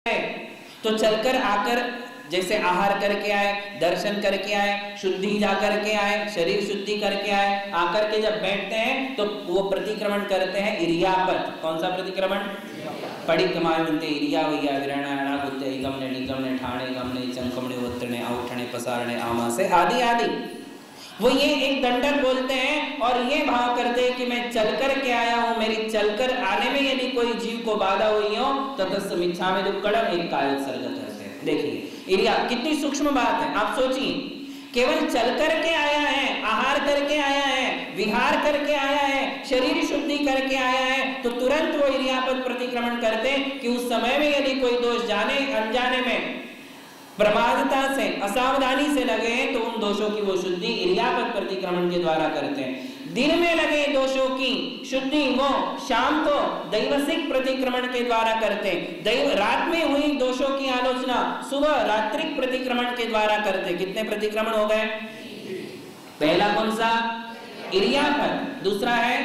तो चलकर आकर जैसे आहार करके आए, दर्शन करके आए, शुद्धि जा करके आए, शरीर शुद्धि करके आए, आकर के जब बैठते हैं तो वो प्रतिक्रमण करते हैं इरियापत। कौन सा प्रतिक्रमण? पडिक्कमाय म्हणते इरिया वैया विरणाणा गुत्ते गमने निगमने ठाणे गमने चंकमणे वत्रणे औठणे पसारणे आमासे आदि आदि। वो ये एक दंडक बोलते हैं और ये भाव करते हैं कि मैं चलकर के आया हूं, मेरी चलकर आने में यदि कोई जीव को बाधा हुई हो तो तस्मिच्छा में दुक्कड़म एक कायोत्सर्ग करते हैं। देखिए इरिया कितनी सूक्ष्म बात है, आप सोचिए, केवल चल करके आया है, आहार करके आया है, विहार करके आया है, शरीर शुद्धि करके आया है, तो तुरंत वो इरियापत प्रतिक्रमण करते कि उस समय में यदि कोई दोष जाने अनजाने में प्रमादता से असावधानी से लगे तो उन दोषों की वो शुद्धि इरियापत प्रतिक्रमण के द्वारा करते हैं। दिन में लगे दोषों की शुद्धि वो शाम को दैवसिक प्रतिक्रमण के द्वारा करते हैं। रात में हुई दोषों की आलोचना सुबह रात्रिक प्रतिक्रमण के द्वारा करते। कितने प्रतिक्रमण हो गए? पहला कौन सा? इरियापत, दूसरा है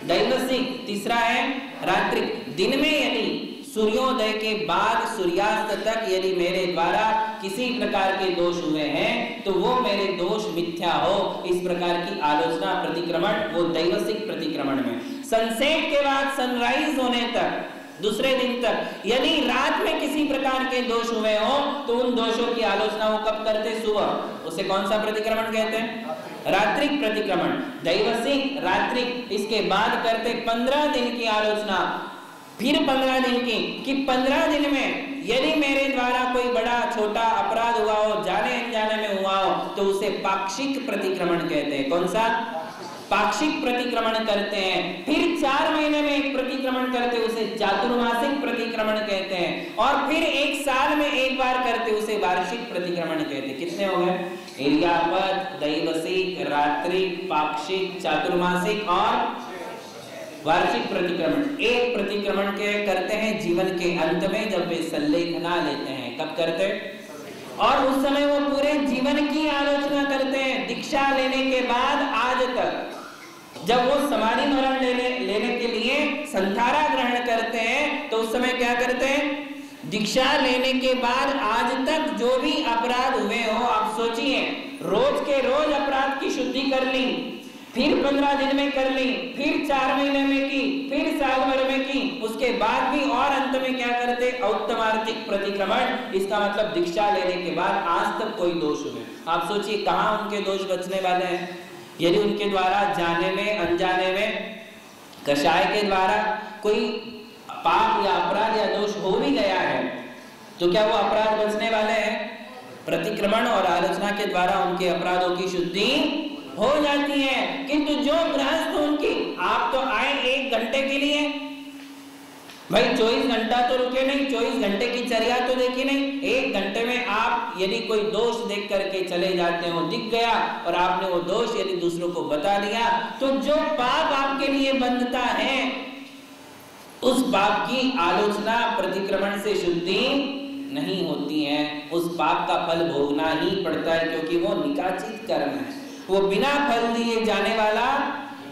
दैवसिक, तीसरा है रात्रिक। दिन में यदि सूर्योदय के बाद सूर्यास्त तक यदि मेरे द्वारा किसी प्रकार के दोष हुए हैं तो वो मेरे दोष मिथ्या हो, इस प्रकार की आलोचना प्रतिक्रमण वो दैवसिक प्रतिक्रमण में। सनसेट के बाद सनराइज होने तक दूसरे दिन तक यदि रात में किसी प्रकार के दोष हुए हो तो उन दोषों की आलोचना वो कब करते? सुबह। उसे कौन सा प्रतिक्रमण कहते हैं? रात्रिक प्रतिक्रमण। दैवसिक, रात्रिक, इसके बाद करते 15 दिन की आलोचना, फिर 15 दिन की, कि 15 दिन में यदि मेरे द्वारा कोई बड़ा छोटा अपराध हुआ हो, जाने अनजाने में हुआ हो, तो उसे पाक्षिक प्रतिक्रमण कहते हैं। कौन सा? पाक्षिक प्रतिक्रमण करते हैं। फिर 4 महीने में एक प्रतिक्रमण करते, उसे चातुर्मासिक प्रतिक्रमण कहते हैं। और फिर 1 साल में एक बार करते, उसे वार्षिक प्रतिक्रमण कहते हैं। कितने हो गए? इरियापत, दैवसिक, रात्रिक, पाक्षिक, चातुर्मासिक और वार्षिक प्रतिक्रमण। एक प्रतिक्रमण के करते हैं जीवन के अंत में जब वे संलेखना लेते हैं। कब करते? और उस समय वो पूरे जीवन की आलोचना करते हैं। दीक्षा लेने के बाद आज तक जब वो समाधि मरण लेने के लिए संधारा ग्रहण करते हैं तो उस समय क्या करते हैं? दीक्षा लेने के बाद आज तक जो भी अपराध हुए हो, आप सोचिए, रोज के रोज अपराध की शुद्धि कर ली, फिर 15 दिन में कर ली, फिर 4 महीने में की, फिर साल भर में की, उसके बाद भी, और अंत में क्या करते? औत्तमार्थिक प्रतिक्रमण। इसका मतलब दीक्षा लेने के बाद आज तक कोई दोष हुए, आप सोचिए कहां उनके दोष बचने वाले हैं। यदि उनके द्वारा जाने में अनजाने में कषाय के द्वारा कोई पाप या अपराध या दोष हो भी गया है तो क्या वो अपराध बचने वाले हैं? प्रतिक्रमण और आलोचना के द्वारा उनके अपराधों की शुद्धि हो जाती है। किंतु जो गृहस्थ उनकी, आप तो आए 1 घंटे के लिए, भाई 24 घंटा तो रुके नहीं, 24 घंटे की चर्या तो देखी नहीं। 1 घंटे में आप यदि कोई दोष देख करके चले जाते हो, दिख गया और आपने वो दोष यदि दूसरों को बता दिया, तो जो पाप आपके लिए बनता है उस पाप की आलोचना प्रतिक्रमण से शुद्धि नहीं होती है। उस पाप का फल भोगना ही पड़ता है, क्योंकि वो निकाचित कर्म है, वो बिना फल दिए जाने वाला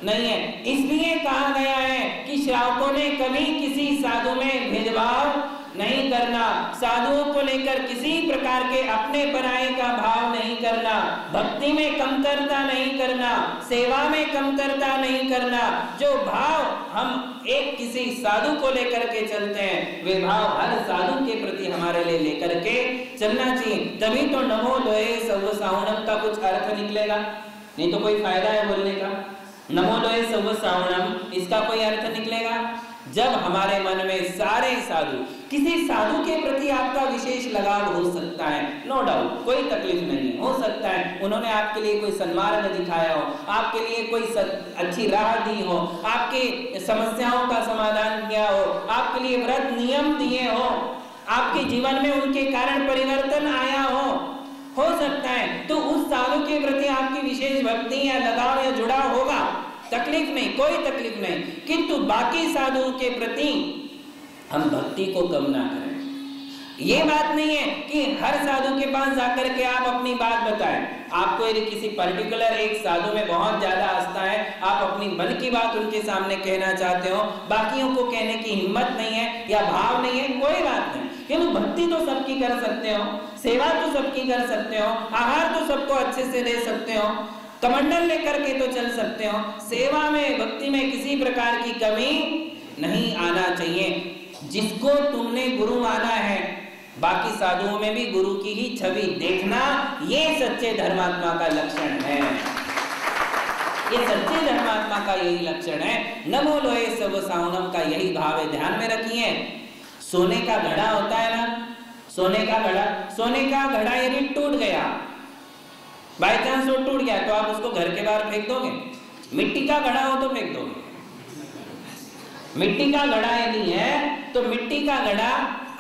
नहीं है। इसलिए कहा गया है कि श्रावकों ने कभी किसी साधु में भेदभाव नहीं करना, साधुओं को लेकर किसी प्रकार के अपने पराये का भाव नहीं करना, भक्ति में कमतरता नहीं करना, सेवा में कमतरता नहीं करना। जो भाव हम एक किसी साधु को लेकर के चलते हैं, वे भाव हर साधु के प्रति हमारे लिए लेकर के चलना चाहिए। तभी तो नमो लोहे सव्व सावणम का कुछ अर्थ निकलेगा, नहीं तो कोई फायदा है बोलने का। नमो लोहे सव्व सावणम, इसका कोई अर्थ निकलेगा जब हमारे मन में सारे साधु, किसी साधु के प्रति आपका विशेष लगाव हो सकता है, नो डाउट, कोई तकलीफ नहीं, हो सकता है उन्होंने आपके लिए कोई सन्मार्ग दिखाया हो, आपके लिए कोई अच्छी राह दी हो, आपके समस्याओं का समाधान किया हो, आपके लिए व्रत नियम दिए हो, आपके जीवन में उनके कारण परिवर्तन आया हो सकता है। तो उस साधु के प्रति आपकी विशेष भक्ति या लगाव या जुड़ाव होगा, तकलीफ नहीं, कोई तकलीफ नहीं। किंतु बाकी साधुओं के प्रति हम भक्ति को कम ना करें। ये बात नहीं है कि हर साधु के पास जाकर के आप अपनी बात बताएं। आपको यदि किसी पर्टिकुलर एक साधु में बहुत ज्यादा आस्था है, आप अपनी मन की बात उनके सामने कहना चाहते हो, बाकियों को कहने की हिम्मत नहीं है या भाव नहीं है, कोई बात नहीं। क्योंकि भक्ति तो सबकी कर सकते हो, सेवा तो सबकी कर सकते हो, आहार तो सबको अच्छे से दे सकते हो, कमंडल लेकर के तो चल सकते हो। सेवा में, भक्ति में किसी प्रकार की कमी नहीं आना चाहिए। जिसको तुमने गुरु माना है, बाकी साधुओं में भी गुरु की ही छवि देखना, ये सच्चे धर्मात्मा का लक्षण है। ये सच्चे धर्मात्मा का यही लक्षण है। नमो लोहे सब साउनम का यही भाव है। ध्यान में रखिए, सोने का घड़ा होता है ना, सोने का घड़ा यदि टूट गया, बाय चांस वो टूट गया, तो आप उसको घर के बाहर फेंक दोगे? मिट्टी का घड़ा हो तो फेंक दोगे। मिट्टी का घड़ा यदि है तो मिट्टी का घड़ा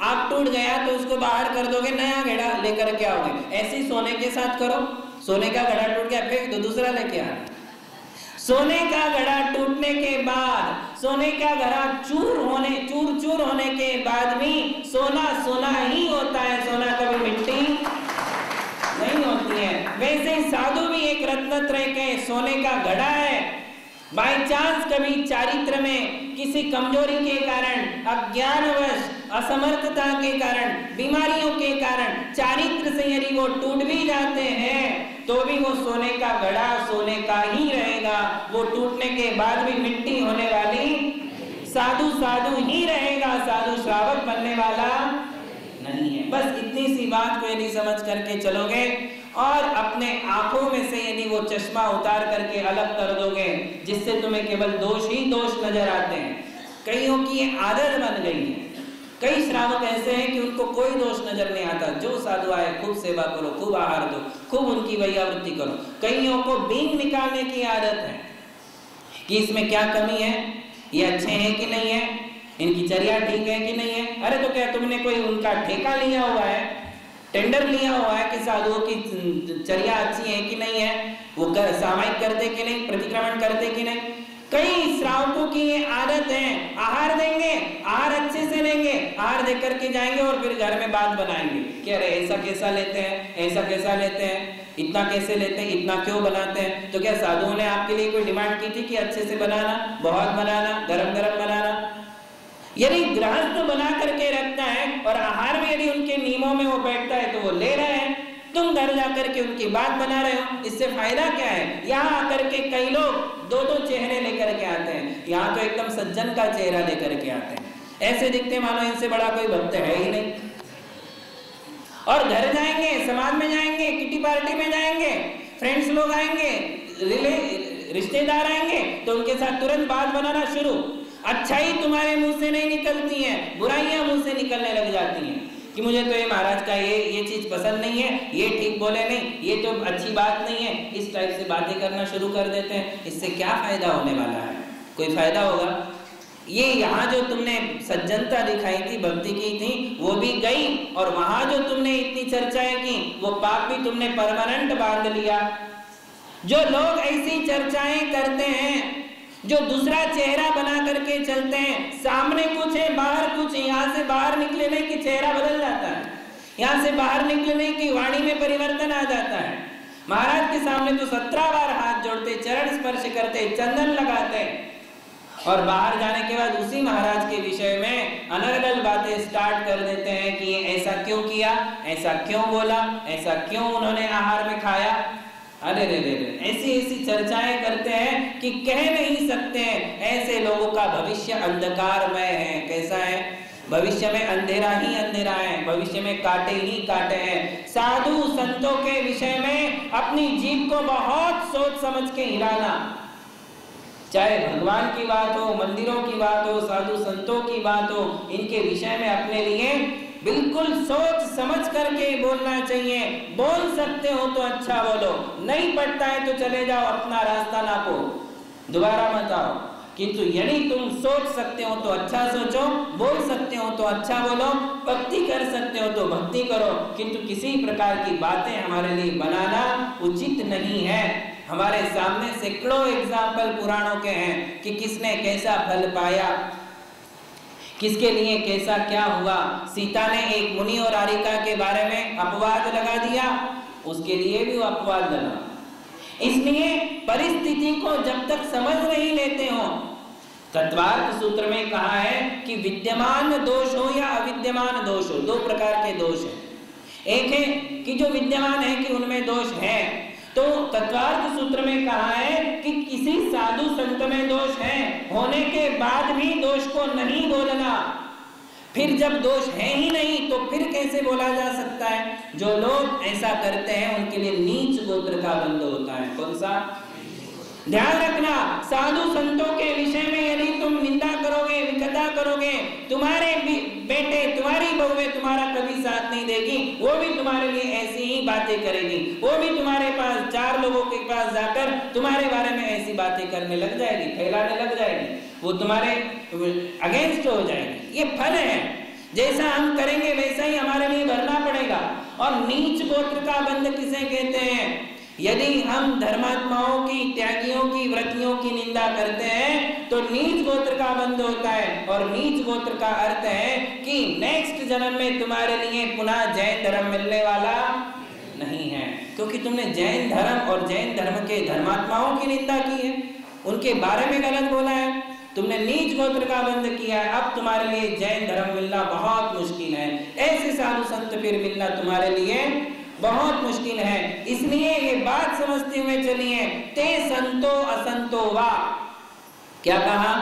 आप टूट गया तो उसको बाहर कर दोगे, नया घड़ा लेकर के आओगे। ऐसे ही सोने के साथ करो, सोने का घड़ा टूट गया फेंक दो, दूसरा लेके आ। सोने का घड़ा टूटने के बाद, सोने का घड़ा चूर चूर होने के बाद भी सोना सोना ही होता है, सोना कभी मिट्टी नहीं होती है। वैसे ही साधु भी एक रत्नत्रय के सोने का घड़ा है। बाय चांस कभी चारित्र में किसी कमजोरी के कारण, अज्ञानवश, असमर्थता के कारण, बीमारियों के कारण चारित्र से यदि वो टूट भी जाते हैं तो भी वो सोने का घड़ा सोने का ही रहेगा। वो टूटने के बाद भी मिट्टी होने वाली साधु साधु ही रहेगा, साधु श्रावक बनने वाला नहीं है। बस इतनी सी बात को यदि समझ करके चलोगे और अपने आंखों में से यदि वो चश्मा उतार करके अलग कर दोगे, जिससे तुम्हें केवल दोष ही दोष नजर आते हैं। कईयों की ये आदत बन गई है। कई श्रावक ऐसे हैं कि उनको कोई दोष नजर नहीं आता। जो साधु आए खूब सेवा करो, खूब आहार दो, खूब उनकी वैयावृत्ति करो। कईयों को बीन निकालने की आदत है कि इसमें क्या कमी है, ये अच्छे हैं कि नहीं है, इनकी चर्या ठीक है कि नहीं है। अरे तो क्या तुमने कोई उनका ठेका लिया हुआ है, टेंडर लिया हुआ है कि साधुओं की चर्या अच्छी है कि नहीं है, वो सामायिक करते कि नहीं, प्रतिक्रमण करते कि नहीं। कई श्रावकों की ये आदत है, आहार देंगे, आहार अच्छे से लेंगे, आहार दे करके जाएंगे और फिर घर में बात बनाएंगे कि अरे ऐसा कैसा लेते हैं, ऐसा कैसा लेते हैं, इतना कैसे लेते हैं, इतना क्यों बनाते हैं। तो क्या साधुओं ने आपके लिए कोई डिमांड की थी कि अच्छे से बनाना, बहुत बनाना, गरम गरम बनाना? यदि गृहस्थ बना करके रखता है और आहार में यदि उनके नियमों में वो बैठता है तो वो ले रहे हैं, तुम घर जाकर के उनकी बात बना रहे हो, इससे फायदा क्या है? यहाँ आकर के कई लोग दो दो चेहरे लेकर के आते हैं। यहाँ तो एकदम सज्जन का चेहरा लेकर के आते हैं, ऐसे दिखते मानो इनसे बड़ा कोई भक्त है ही नहीं। और घर जाएंगे, समाज में जाएंगे, किटी पार्टी में जाएंगे, फ्रेंड्स लोग आएंगे, रिश्तेदार आएंगे तो उनके साथ तुरंत बात बनाना शुरू। अच्छाई तुम्हारे मुंह से नहीं निकलती है, बुराइयां मुंह से निकलने लग जाती हैं कि मुझे तो ये महाराज का ये चीज पसंद नहीं है, ये ठीक बोले नहीं, ये तो अच्छी बात नहीं है। इस टाइप से बातें करना शुरू कर देते हैं। इससे क्या फायदा होने वाला है? कोई फायदा होगा? ये यहाँ जो तुमने सज्जनता दिखाई थी, भक्ति की थी, वो भी गई, और वहां जो तुमने इतनी चर्चाएं की वो पाप भी तुमने परमानेंट बांध लिया। जो लोग ऐसी चर्चाएं करते हैं, जो दूसरा चेहरा बना करके चलते हैं, सामने कुछ है बाहर कुछ है, यहाँ से बाहर निकलने की चेहरा बदल जाता है, यहाँ से बाहर निकलने की वाणी में परिवर्तन आ जाता है। महाराज के सामने तो 17 बार हाथ जोड़ते, चरण स्पर्श करते, चंदन लगाते, और बाहर जाने के बाद उसी महाराज के विषय में अनर्गल बातें स्टार्ट कर देते हैं कि ऐसा क्यों किया, ऐसा क्यों बोला, ऐसा क्यों उन्होंने आहार में खाया। अरे रे रे रे, ऐसी चर्चाएं करते हैं कि कह नहीं सकते हैं। ऐसे लोगों का भविष्य अंधकारमय है। कैसा है? भविष्य में अंधेरा ही अंधेरा है, भविष्य में कांटे ही कांटे हैं। साधु संतों के विषय में अपनी जीभ को बहुत सोच समझ के हिलाना, चाहे भगवान की बात हो, मंदिरों की बात हो, साधु संतों की बात हो, इनके विषय में अपने लिए बिल्कुल सोच समझ करके बोलना चाहिए। बोल सकते हो तो अच्छा बोलो, नहीं पड़ता है तो चले जाओ, अपना रास्ता नापो, दोबारा मत आओ। किंतु यदि तुम सोच सकते हो तो अच्छा सोचो, बोल सकते हो तो अच्छा बोलो, भक्ति कर सकते हो तो भक्ति करो। किंतु किसी प्रकार की बातें हमारे लिए बनाना उचित नहीं है। हमारे सामने सैकड़ों एग्जाम्पल पुराणों के हैं कि किसने कैसा फल पाया, किसके लिए कैसा क्या हुआ। सीता ने एक मुनि और आरिका के बारे में अपवाद लगा दिया, उसके लिए भी वो अपवाद लगा। इसलिए परिस्थिति को जब तक समझ नहीं लेते हो तत्वार्थ सूत्र में कहा है कि विद्यमान दोष हो या अविद्यमान दोष हो, दो प्रकार के दोष हैं। एक है कि जो विद्यमान है कि उनमें दोष है, तो तत्वार्थ सूत्र में कहा है कि किसी साधु संत में दोष है होने के बाद भी दोष को नहीं बोलना। फिर जब दोष है ही नहीं तो फिर कैसे बोला जा सकता है? जो लोग ऐसा करते हैं उनके लिए नीच गोत्र का बंध होता है। कौन सा? ध्यान रखना, साधु संतों के विषय में यदि तुम निंदा करोगे, विकथा करोगे, तुम्हारे बेटे तुम्हारी बहुएं तुम्हारा कभी साथ नहीं देगी, वो भी तुम्हारे लिए ऐसी ही बातें करेगी, वो भी तुम्हारे पास चार लोगों के पास जाकर तुम्हारे बारे में ऐसी बातें करने लग जाएगी, फैलाने लग जाएगी, वो तुम्हारे अगेंस्ट हो जाएगी। ये फल है, जैसा हम करेंगे वैसा ही हमारे लिए भरना पड़ेगा। और नीच गोत्र का बंध किसे कहते हैं? यदि हम धर्मात्माओं की, त्यागियों की, व्रतियों की निंदा करते हैं तो नीच गोत्र का बंध होता है। और नीच गोत्र का अर्थ है कि नेक्स्ट जन्म में तुम्हारे लिए पुनः जैन धर्म मिलने वाला नहीं है, क्योंकि तुमने जैन धर्म और जैन धर्म के धर्मात्माओं की निंदा की है, उनके बारे में गलत बोला है, तुमने नीच गोत्र का बंध किया है। अब तुम्हारे लिए जैन धर्म मिलना बहुत मुश्किल है, ऐसे साधु संत फिर मिलना तुम्हारे लिए बहुत मुश्किल है। इसलिए ये बात समझते हुए चलिए, ते संतो असंतो वा। क्या कहा?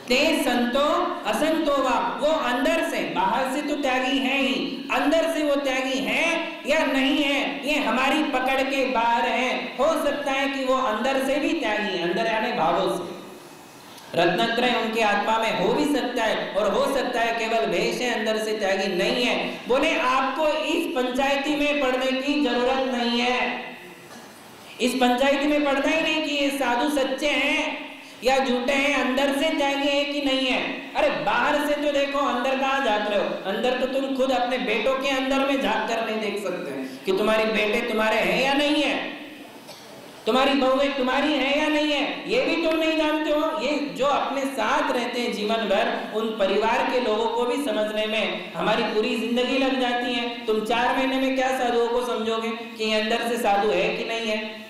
ते संतो असंतो वा। वो अंदर से, बाहर से तो त्यागी है ही, अंदर से वो त्यागी है या नहीं है ये हमारी पकड़ के बाहर है। हो सकता है कि वो अंदर से भी त्यागी, अंदर यानी भावों से, रत्नत्रय उनके आत्मा में हो भी सकता है, और हो सकता है केवल भेष है, अंदर से त्यागी नहीं है। बोले आपको इस पंचायती में पढ़ने की जरूरत नहीं है, इस पंचायती में पढ़ना ही नहीं कि ये साधु सच्चे हैं या झूठे हैं, अंदर से त्यागी है कि नहीं है। अरे बाहर से तो देखो, अंदर कहाँ झांक रहे हो? अंदर तो तुम खुद अपने बेटों के अंदर में झांक कर नहीं देख सकते कि तुम्हारे बेटे तुम्हारे हैं या नहीं है, तुम्हारी बहुएं तुम्हारी है या नहीं है, ये भी तुम नहीं जानते हो। ये जो अपने साथ रहते हैं जीवन भर, उन परिवार के लोगों को भी समझने में हमारी पूरी जिंदगी लग जाती है। तुम 4 महीने में क्या साधुओं को समझोगे कि अंदर से साधु है कि नहीं है?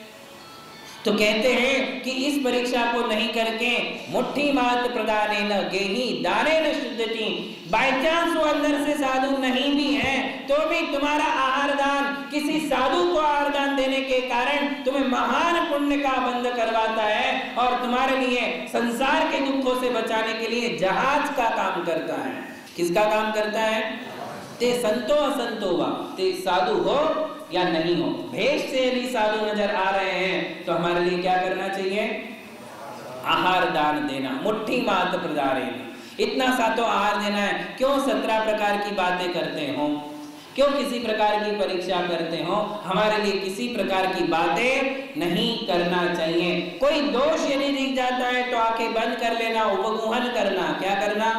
तो कहते हैं कि इस परीक्षा को नहीं करके मुट्ठी मात्र प्रदानेन गेहि दानेन शुद्धति। बाय चांस वो अंदर से साधु नहीं भी है तो भी तुम्हारा आहार दान किसी साधु को आहार दान देने के कारण तुम्हें महान पुण्य का बंध करवाता है और तुम्हारे लिए संसार के दुखों से बचाने के लिए जहाज का काम करता है। किसका काम करता है? ते संतो असंतो वा। ते साधु हो या नहीं हो, भेष से यदि साधु नजर आ रहे हैं तो हमारे लिए क्या करना चाहिए? आहार दान देना, मुट्ठी मात्र प्रदानेन। इतना सा तो आहार देना है। क्यों 17 प्रकार की बातें करते हो, क्यों किसी प्रकार की परीक्षा करते हो? हमारे लिए किसी प्रकार की बातें नहीं करना चाहिए। कोई दोष यदि दिख जाता है तो आंखें बंद कर लेना, उपगूहन करना। क्या करना?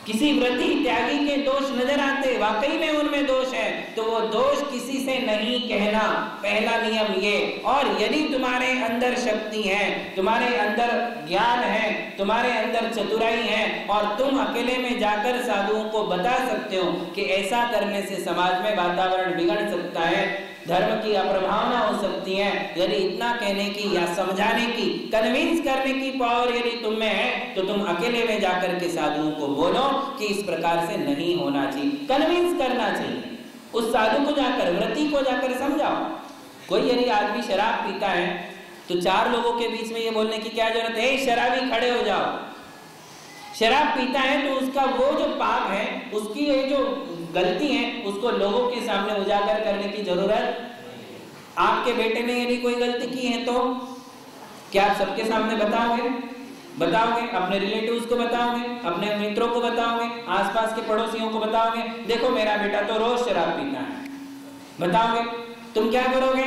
किसी व्रती त्यागी के दोष नजर आते, वाकई में उनमें दोष है, तो वो दोष किसी से नहीं कहना, पहला नियम ये। और यदि तुम्हारे अंदर शक्ति है, तुम्हारे अंदर ज्ञान है, तुम्हारे अंदर चतुराई है और तुम अकेले में जाकर साधुओं को बता सकते हो कि ऐसा करने से समाज में वातावरण बिगड़ सकता है, धर्म की अप्रभावना हो सकती है, यदि इतना कहने की या समझाने की, कन्विंस करने की पावर यदि तुम में है तो तुम अकेले में जाकर के साधुओं को बोलो कि इस प्रकार से नहीं होना चाहिए। कन्विंस करना चाहिए उस साधु को जाकर, व्रती को जाकर समझाओ। कोई यदि आदमी शराब पीता है तो 4 लोगों के बीच में ये बोलने की क्या जरूरत है? शराबी खड़े हो जाओ। शराब पीता है तो उसका वो जो पाप है, उसकी ये जो गलती है, उसको लोगों के सामने उजागर करने की जरूरत। आपके बेटे ने यदि कोई गलती की है तो क्या आप सबके सामने बताओगे? अपने रिलेटिव्स को बताओगे, अपने मित्रों को बताओगे, आसपास के पड़ोसियों को बताओगे, देखो मेरा बेटा तो रोज शराब पीता है, बताओगे? तुम क्या करोगे?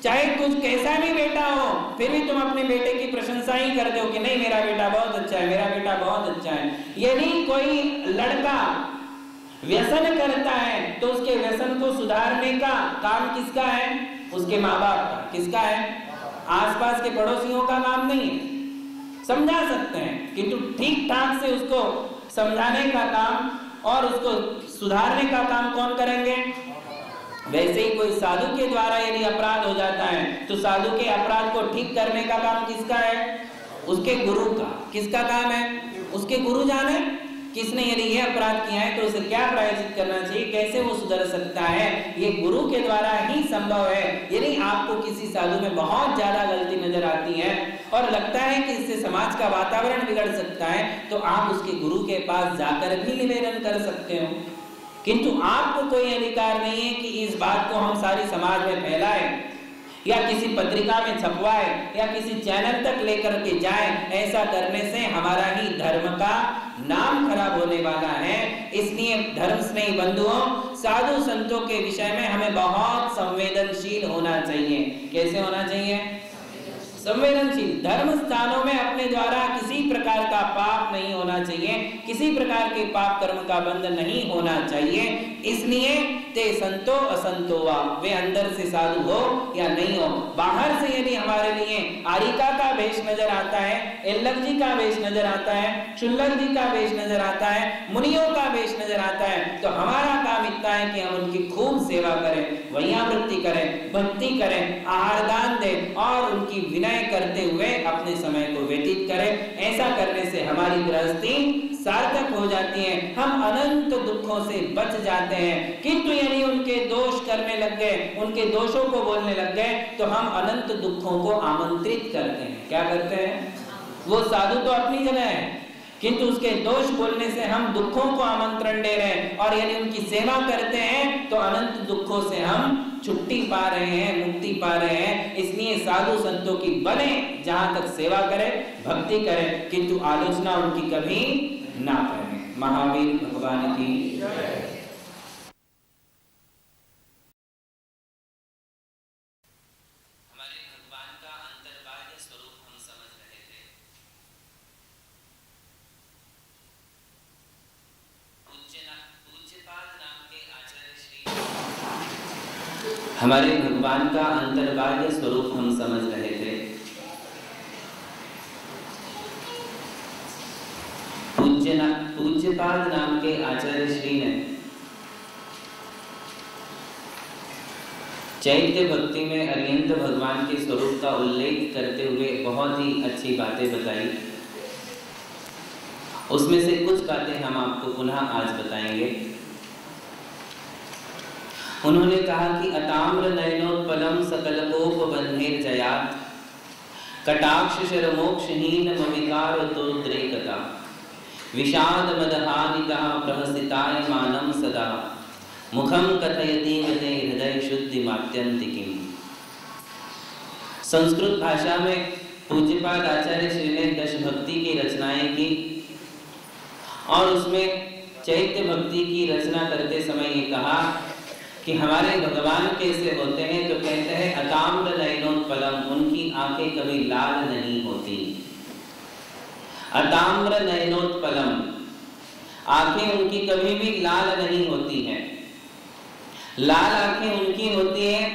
चाहे कुछ कैसा भी बेटा हो, फिर भी तुम अपने बेटे की प्रशंसा ही करते हो कि नहीं मेरा बेटा बहुत अच्छा है, मेरा बेटा बहुत अच्छा है। यदि कोई लड़का व्यसन करता है तो उसके व्यसन को सुधारने का काम किसका है? उसके माँ बाप का। किसका है? आसपास के पड़ोसियों का काम नहीं है। समझा सकते हैं किंतु ठीक ठाक से उसको समझाने का काम और उसको सुधारने का काम कौन करेंगे? वैसे ही कोई साधु के द्वारा यदि अपराध हो जाता है तो साधु के अपराध को ठीक करने का काम किसका है? उसके गुरु का। किसका काम है? उसके गुरु जाने किसने यदि ये अपराध किया है तो उसे क्या प्रायश्चित करना चाहिए, कैसे वो सुधर सकता है, ये गुरु के द्वारा ही संभव है। यदि आपको किसी साधु में बहुत ज्यादा गलती नजर आती है और लगता है कि इससे समाज का वातावरण बिगड़ सकता है, तो आप उसके गुरु के पास जाकर भी निवेदन कर सकते हो। किंतु आपको कोई अधिकार नहीं है कि इस बात को हम सारी समाज में फैलाएं या किसी पत्रिका में छपवाए या किसी चैनल तक लेकर के जाए। ऐसा करने से हमारा ही धर्म का नाम खराब होने वाला है। इसलिए धर्म स्नेही बंधुओं, साधु संतों के विषय में हमें बहुत संवेदनशील होना चाहिए। कैसे होना चाहिए? संवेदनशील। धर्म स्थानों में अपने द्वारा किसी प्रकार का पाप नहीं होना चाहिए, किसी प्रकार के पाप कर्म का बंध नहीं होना चाहिए। इसलिए ते संतो असंतो वा, वे अंदर से साधु हो या नहीं हो, बाहर से यदि हमारे लिए आरिका का वेश नजर आता है, एल्लक जी का वेश नजर आता है, शुल्लक जी का वेश नजर आता है, मुनियों का वेश नजर आता है, तो हमारा काम इतना है कि हम उनकी खूब सेवा करें, वैयावृत्ति करें, भक्ति करें, आहार दान दें और उनकी विनय करते हुए अपने समय को व्यतीत करें। ऐसा करने से हमारी गृहस्थी सार्थक हो जाती है, हम अनंत दुखों से बच जाते हैं। किंतु यदि उनके दोष करने लग गए, उनके दोषों को बोलने लग गए, तो हम अनंत दुखों को आमंत्रित करते हैं। क्या करते हैं? वो साधु तो अपनी जगह है, किंतु उसके दोष बोलने से हम दुखों को आमंत्रण दे रहे हैं। और यदि उनकी सेवा करते हैं तो अनंत दुखों से हम छुट्टी पा रहे हैं, मुक्ति पा रहे हैं। इसलिए साधु संतों की बने, जहां तक सेवा करें, भक्ति करें, किंतु आलोचना उनकी कभी ना करें। महावीर भगवान की जय। हमारे भगवान का अंतर्बाह्य स्वरूप हम समझ रहे थे। पूज्यपाद नाम के आचार्य श्री ने चैत्य भक्ति में अरिहंत भगवान के स्वरूप का उल्लेख करते हुए बहुत ही अच्छी बातें बताई। उसमें से कुछ बातें हम आपको पुनः आज बताएंगे। उन्होंने कहा कि अताम्र नयनोत्पलम सकलकोपबन्धेर जयात् कटाक्ष शरमोक्षहीन ममिकार तोद्रेकता विषाद मदहानितः प्रहसिताय मानं सदा मुखम कथयति गते हृदय शुद्धि मात्यंतिकीम। संस्कृत भाषा में पूज्यपाद आचार्य श्री ने दश भक्ति की रचनाएं की और उसमें चैत्य भक्ति की रचना करते समय ये कहा कि हमारे भगवान कैसे होते हैं, तो कहते हैं अताम्र नयनोत्पलम, उनकी आंखें कभी लाल नहीं होती। अताम्र नयनोत्पलम, आंखें उनकी कभी भी लाल नहीं होती हैं। लाल आंखें उनकी होती हैं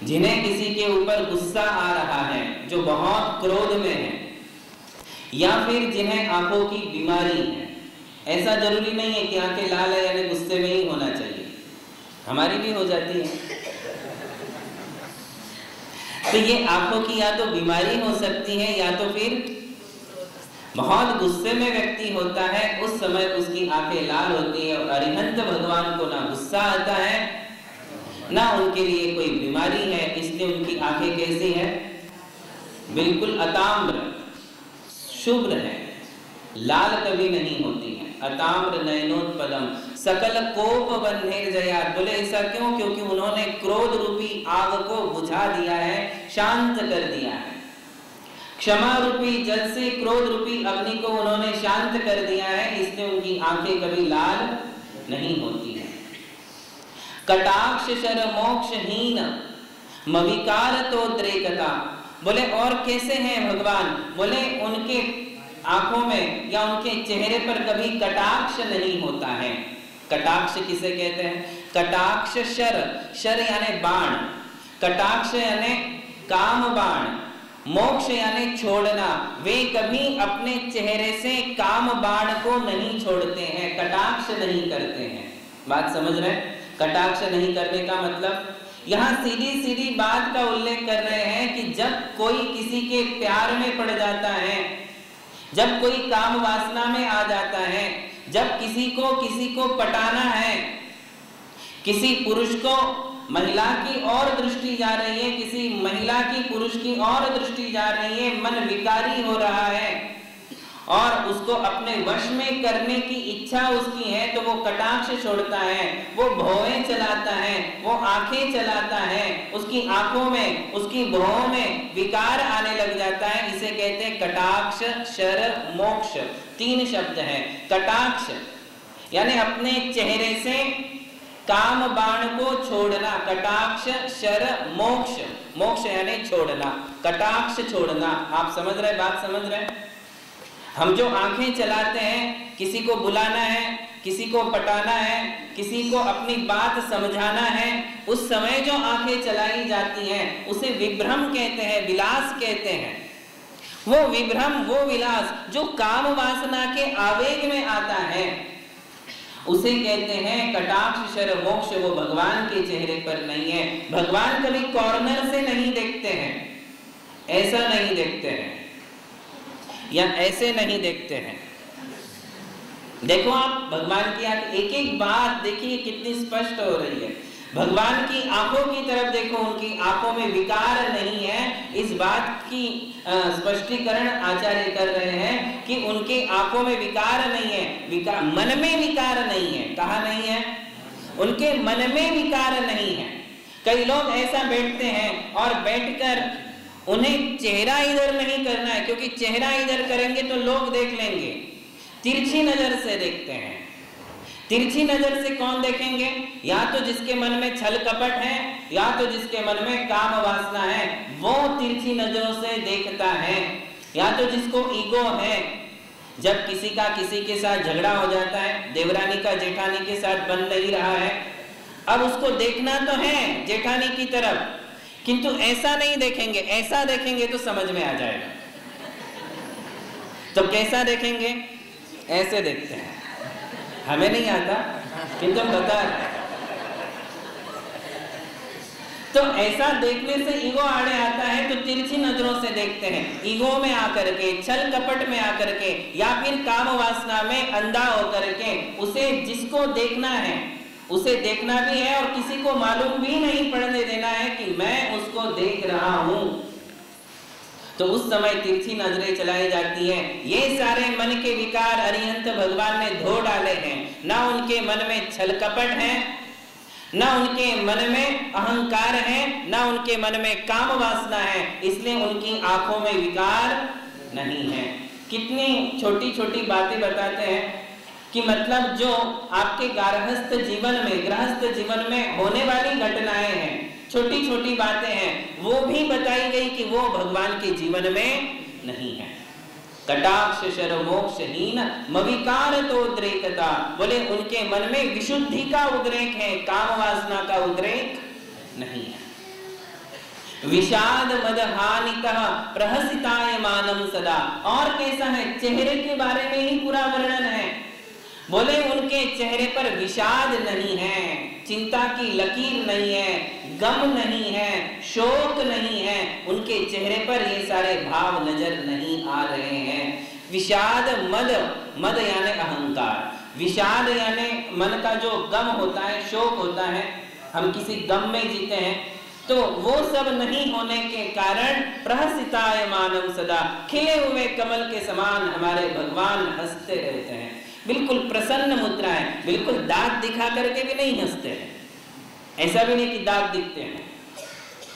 जिन्हें किसी के ऊपर गुस्सा आ रहा है, जो बहुत क्रोध में है, या फिर जिन्हें आंखों की बीमारी है। ऐसा जरूरी नहीं है कि आंखें लाल है यानी गुस्से में ही होना चाहिए, हमारी भी हो जाती है। तो ये आंखों की या तो बीमारी हो सकती है या तो फिर बहुत गुस्से में व्यक्ति होता है, उस समय उसकी आंखें लाल होती है। और अरिहंत भगवान को ना गुस्सा आता है ना उनके लिए कोई बीमारी है, इसलिए उनकी आंखें कैसी है? बिल्कुल अताम्र, शुभ्र है, लाल कभी नहीं होती है। अताम्र नयनोत्पलम सकल कोप बन्धेर जयात्। बोले ऐसा क्यों? क्योंकि उन्होंने क्रोध रूपी आग को बुझा दिया है, शांत कर दिया है। क्षमा रूपी जल से क्रोध रूपी अग्नि को उन्होंने शांत कर दिया है, इसलिए उनकी आंखें कभी लाल नहीं होती है। कटाक्ष शर मोक्षहीन मविकार तोद्रेकता। बोले और कैसे हैं भगवान? बोले उनके आंखों में या उनके चेहरे पर कभी कटाक्ष नहीं होता है। कटाक्ष किसे कहते हैं? कटाक्ष शर, शर यानी बाण, कटाक्ष यानी काम बाण, मोक्ष यानी छोड़ना। वे कभी अपने चेहरे से काम बाण को नहीं छोड़ते हैं, कटाक्ष नहीं करते हैं। बात समझ रहे हैं? कटाक्ष नहीं करने का मतलब यहाँ सीधी सीधी बात का उल्लेख कर रहे हैं कि जब कोई किसी के प्यार में पड़ जाता है जब कोई काम वासना में आ जाता है, जब किसी को पटाना है, किसी पुरुष को महिला की और दृष्टि जा रही है, किसी महिला की पुरुष की और दृष्टि जा रही है, मन विकारी हो रहा है और उसको अपने वश में करने की इच्छा उसकी है, तो वो कटाक्ष छोड़ता है, वो भौहें चलाता है, वो आंखें चलाता है, उसकी आंखों में, उसकी भौहों में विकार आने लग जाता है। इसे कहते हैं कटाक्ष, शर, मोक्ष। 3 शब्द हैं। कटाक्ष यानी अपने चेहरे से काम बाण को छोड़ना, कटाक्ष, शर, मोक्ष। मोक्ष यानी छोड़ना, कटाक्ष छोड़ना। आप समझ रहे, बात समझ रहे? हम जो आंखें चलाते हैं, किसी को बुलाना है, किसी को पटाना है, किसी को अपनी बात समझाना है, उस समय जो आंखें चलाई जाती हैं उसे विभ्रम कहते हैं, विलास कहते हैं। वो विभ्रम, वो विलास जो काम वासना के आवेग में आता है, उसे कहते हैं कटाक्ष, शर, मोक्ष। वो भगवान के चेहरे पर नहीं है। भगवान कभी कॉर्नर से नहीं देखते हैं, ऐसा नहीं देखते हैं या ऐसे नहीं देखते हैं। देखो आप भगवान की एक एक बात देखिए कितनी स्पष्ट हो रही है। भगवान की आंखों की तरफ देखो, उनकी आंखों में विकार नहीं है। इस बात की स्पष्टीकरण आचार्य कर रहे हैं कि उनके आंखों में विकार नहीं है, विकार मन में विकार नहीं है। कहा नहीं है? उनके मन में विकार नहीं है। कई लोग ऐसा बैठते हैं और बैठकर उन्हें चेहरा इधर नहीं करना है, क्योंकि चेहरा इधर करेंगे तो लोग देख लेंगे। तिरछी नजर से देखते हैं। तिरछी नजर से कौन देखेंगे? या तो जिसके मन में छल कपट है, या तो जिसके मन में काम वासना है, वो तिरछी नजरों से देखता है। या तो जिसको ईगो है, जब किसी का किसी के साथ झगड़ा हो जाता है, देवरानी का जेठानी के साथ बन नहीं रहा है, अब उसको देखना तो है जेठानी की तरफ, किंतु ऐसा नहीं देखेंगे। ऐसा देखेंगे तो समझ में आ जाएगा। तो कैसा देखेंगे? ऐसे देखते हैं। हमें नहीं आता, किंतु हम बता रहे हैं। तो ऐसा देखने से ईगो आड़े आता है, तो तिरछी नजरों से देखते हैं। ईगो में आकर के, छल कपट में आकर के, या फिर काम वासना में अंधा होकर के, उसे जिसको देखना है उसे देखना भी है और किसी को मालूम भी नहीं पड़ने देना है कि मैं उसको देख रहा हूं। तो उस समय तिरछी नजरें चलाई जाती हैं। ये सारे मन के विकार अरिहंत भगवान ने धो डाले हैं। ना उनके मन में छल कपट है, ना उनके मन में अहंकार है, ना उनके मन में काम वासना है, इसलिए उनकी आंखों में विकार नहीं है। कितनी छोटी छोटी बातें बताते हैं कि मतलब जो आपके गृहस्थ जीवन में होने वाली घटनाएं हैं, छोटी छोटी बातें हैं, वो भी बताई गई कि वो भगवान के जीवन में नहीं है। कटाक्ष, शर, मोक्षहीन मविकार तो उद्रेकता। बोले उनके मन में विशुद्धि का उद्रेक है, काम वासना का उद्रेक नहीं है। विषाद मद हानितः प्रहसितायमानं सदा। और कैसा है? चेहरे के बारे में ही पूरा वर्णन है। बोले उनके चेहरे पर विषाद नहीं है, चिंता की लकीर नहीं है, गम नहीं है, शोक नहीं है। उनके चेहरे पर ये सारे भाव नजर नहीं आ रहे हैं। विषाद मद, मद यानी अहंकार, विषाद यानी मन का जो गम होता है, शोक होता है, हम किसी गम में जीते हैं, तो वो सब नहीं होने के कारण प्रहसितायमानं सदा, खिले हुए कमल के समान हमारे भगवान हंसते रहते हैं। बिल्कुल प्रसन्न मुद्रा है, बिल्कुल दांत दिखा करके भी नहीं हंसते हैं। ऐसा भी नहीं कि दांत दिखते हैं,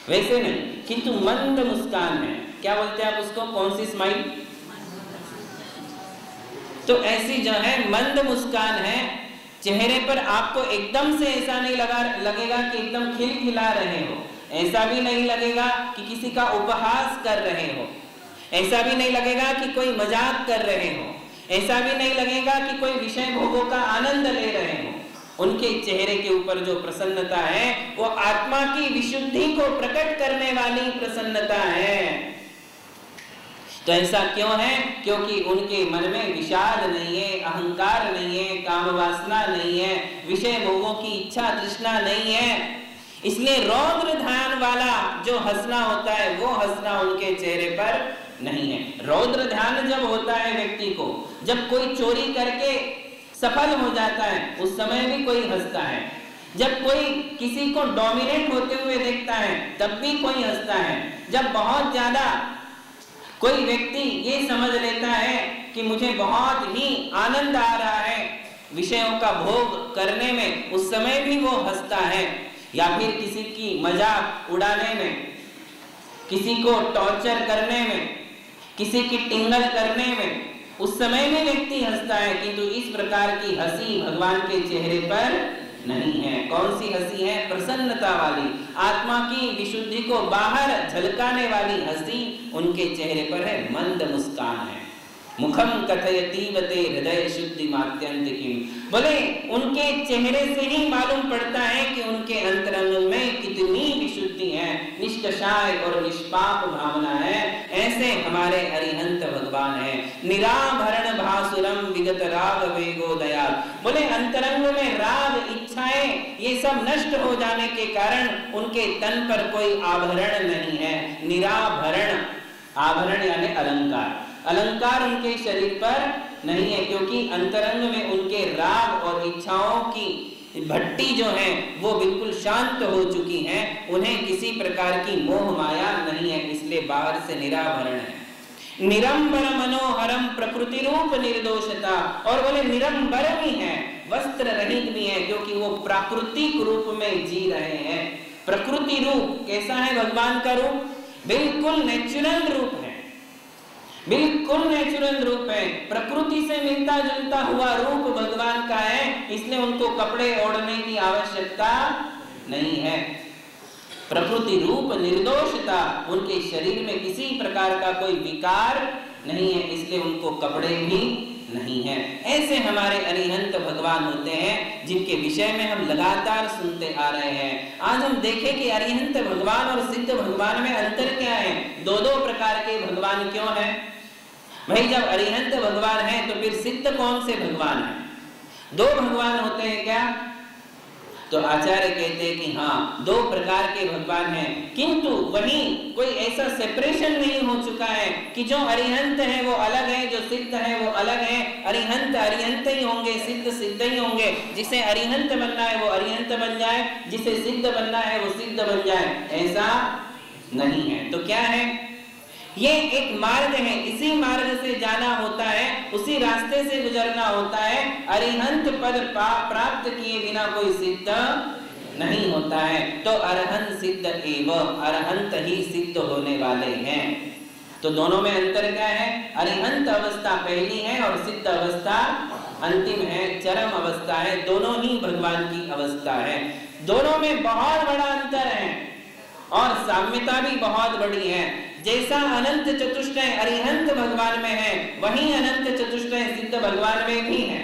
वैसे नहीं, किंतु मंद मुस्कान है। क्या बोलते हैं आप उसको? कौन सी स्माइल? तो ऐसी जो है मंद मुस्कान है चेहरे पर। आपको एकदम से ऐसा नहीं लगेगा कि एकदम खिलखिला रहे हो, ऐसा भी नहीं लगेगा कि किसी का उपहास कर रहे हो, ऐसा भी नहीं लगेगा कि कोई मजाक कर रहे हो, ऐसा भी नहीं लगेगा कि कोई विषय भोगों का आनंद ले रहे हो। उनके चेहरे के ऊपर जो प्रसन्नता है वो आत्मा की विशुद्धि को प्रकट करने वाली प्रसन्नता है। तो ऐसा क्यों है? क्योंकि उनके मन में विषाद नहीं है, अहंकार नहीं है, काम वासना नहीं है, विषय भोगों की इच्छा तृष्णा नहीं है। इसलिए रौद्र ध्यान वाला जो हंसना होता है वो हंसना उनके चेहरे पर नहीं है। रौद्र ध्यान जब होता है व्यक्ति को, जब कोई चोरी करके सफल हो जाता है उस समय भी कोई हंसता है, जब कोई किसी को डोमिनेट होते हुए देखता है तब भी कोई हंसता है, जब बहुत ज्यादा कोई व्यक्ति ये समझ लेता है कि मुझे बहुत ही आनंद आ रहा है विषयों का भोग करने में, उस समय भी वो हंसता है। या फिर किसी की मजाक उड़ाने में, किसी को टॉर्चर करने में, किसी की टिंगल करने में, उस समय में व्यक्ति हंसता है। किंतु इस प्रकार की हंसी भगवान के चेहरे पर नहीं है। कौन सी हंसी है? प्रसन्नता वाली, आत्मा की विशुद्धि को बाहर झलकाने वाली हंसी उनके चेहरे पर है, मंद मुस्कान है। मुखम कथयतीव ते हृदय शुद्धि मात्यंत किम, बोले उनके चेहरे से ही मालूम पड़ता है कि उनके अंतरंग में कितनी विशुद्धि है, निष्कषाय और निष्पाप भावना है। ऐसे हमारे अरिहंत भगवान है। निराभरण भासुरम विगत राग वेगो दयाल, बोले अंतरंग में राग इच्छाएं ये सब नष्ट हो जाने के कारण उनके तन पर कोई आभरण नहीं है। निराभरण, आभरण यानी अलंकार, अलंकार उनके शरीर पर नहीं है, क्योंकि अंतरंग में उनके राग और इच्छाओं की भट्टी जो है वो बिल्कुल शांत हो चुकी है, उन्हें किसी प्रकार की मोह माया नहीं है, इसलिए बाहर से निराभरण है। निरंबर मनोहरम प्रकृति रूप निर्दोषता, और बोले निरंबर भी है, वस्त्र रहित भी है, क्योंकि वो प्राकृतिक रूप में जी रहे हैं। प्रकृति रूप कैसा है भगवान का रूप? बिल्कुल नेचुरल रूप है, बिल्कुल नेचुरल रूप है, प्रकृति से मिलता जुलता हुआ रूप भगवान का है, इसलिए उनको कपड़े ओढ़ने की आवश्यकता नहीं है। प्रकृति रूप निर्दोषता, उनके शरीर में किसी प्रकार का कोई विकार नहीं है, इसलिए उनको कपड़े भी नहीं है। ऐसे हमारे अरिहंत भगवान होते हैं जिनके विषय में हम लगातार सुनते आ रहे हैं। आज हम देखें कि अरिहंत भगवान और सिद्ध भगवान में अंतर क्या है। दो दो प्रकार के भगवान क्यों हैं भाई? जब अरिहंत भगवान है तो फिर सिद्ध कौन से भगवान है? दो भगवान होते हैं क्या? तो आचार्य कहते हैं कि हाँ, दो प्रकार के भगवान हैं, किंतु वहीं कोई ऐसा सेपरेशन नहीं हो चुका है कि जो अरिहंत है वो अलग है, जो सिद्ध है वो अलग है। अरिहंत अरिहंत ही होंगे, सिद्ध सिद्ध ही होंगे। जिसे अरिहंत बनना है वो अरिहंत बन जाए, जिसे सिद्ध बनना है वो सिद्ध बन जाए, ऐसा नहीं है। तो क्या है? ये एक मार्ग है, इसी मार्ग से जाना होता है, उसी रास्ते से गुजरना होता है। अरिहंत पद प्राप्त किए बिना कोई सिद्ध नहीं होता है। तो अरहंत सिद्ध एवं, अरहंत ही सिद्ध होने वाले हैं। तो दोनों में अंतर क्या है? अरिहंत अवस्था पहली है और सिद्ध अवस्था अंतिम है, चरम अवस्था है। दोनों ही भगवान की अवस्था है। दोनों में बहुत बड़ा अंतर है और साम्यता भी बहुत बड़ी है। जैसा अनंत चतुष्टय अरिहंत भगवान में है, वहीं अनंत चतुष्टय सिद्ध भगवान में भी है।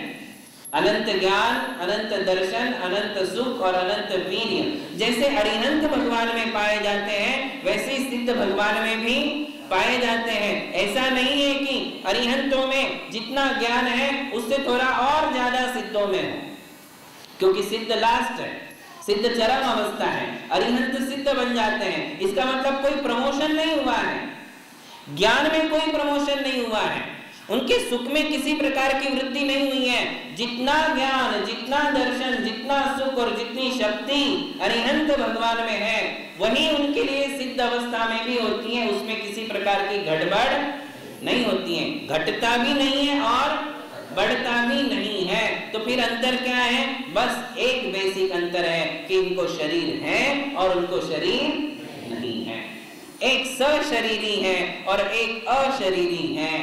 अनंत ज्ञान, अनंत दर्शन, अनंत सुख और अनंत वीर्य जैसे अरिहंत भगवान में पाए जाते हैं, वैसे सिद्ध भगवान में भी पाए जाते हैं। ऐसा नहीं है कि अरिहंतों में जितना ज्ञान है उससे थोड़ा और ज्यादा सिद्धों में है, क्योंकि सिद्ध लास्ट है, सिद्ध चरम अवस्था है। अरिहंत सिद्ध बन जाते हैं, इसका मतलब कोई प्रमोशन नहीं हुआ है, ज्ञान में कोई प्रमोशन नहीं हुआ है, उनके सुख में किसी प्रकार की वृद्धि नहीं हुई है। जितना ज्ञान, जितना दर्शन, जितना सुख और जितनी शक्ति अरिहंत भगवान में है, वही उनके लिए सिद्ध अवस्था में भी होती है। उसमें किसी प्रकार की गड़बड़ नहीं होती है, घटता भी नहीं है और बढ़ता भी नहीं है। तो फिर अंतर क्या है? बस एक बेसिक अंतर है कि इनको शरीर है और उनको शरीर नहीं है। एक सशरीरी है और एक अशरीरी है।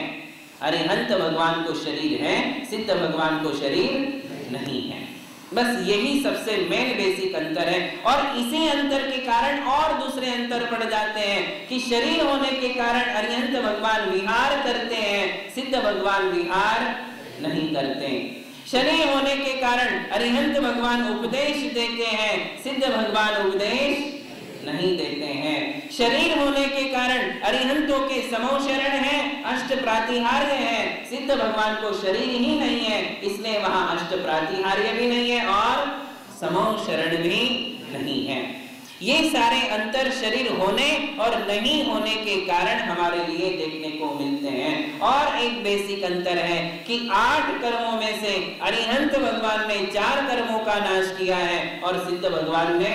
अरिहंत भगवान को शरीर है, सिद्ध भगवान को शरीर नहीं है। बस यही सबसे मेन बेसिक अंतर है। और इसी अंतर के कारण और दूसरे अंतर पड़ जाते हैं कि शरीर होने के कारण अरिहंत भगवान विहार करते हैं, सिद्ध भगवान विहार नहीं करते। शरीर होने के कारण अरिहंत भगवान उपदेश देते हैं, सिद्ध भगवान उपदेश नहीं देते हैं। शरीर होने के कारण अरिहंतों के समो शरण है, अष्ट प्रातिहार्य है, सिद्ध भगवान को शरीर ही नहीं है, इसलिए वहां अष्ट प्रातिहार्य भी नहीं है और समो शरण भी नहीं है। ये सारे अंतर शरीर होने और नहीं होने के कारण हमारे लिए देखने को मिलते हैं। और एक बेसिक अंतर है कि 8 कर्मों में से अरिहंत भगवान ने 4 कर्मों का नाश किया है और सिद्ध भगवान ने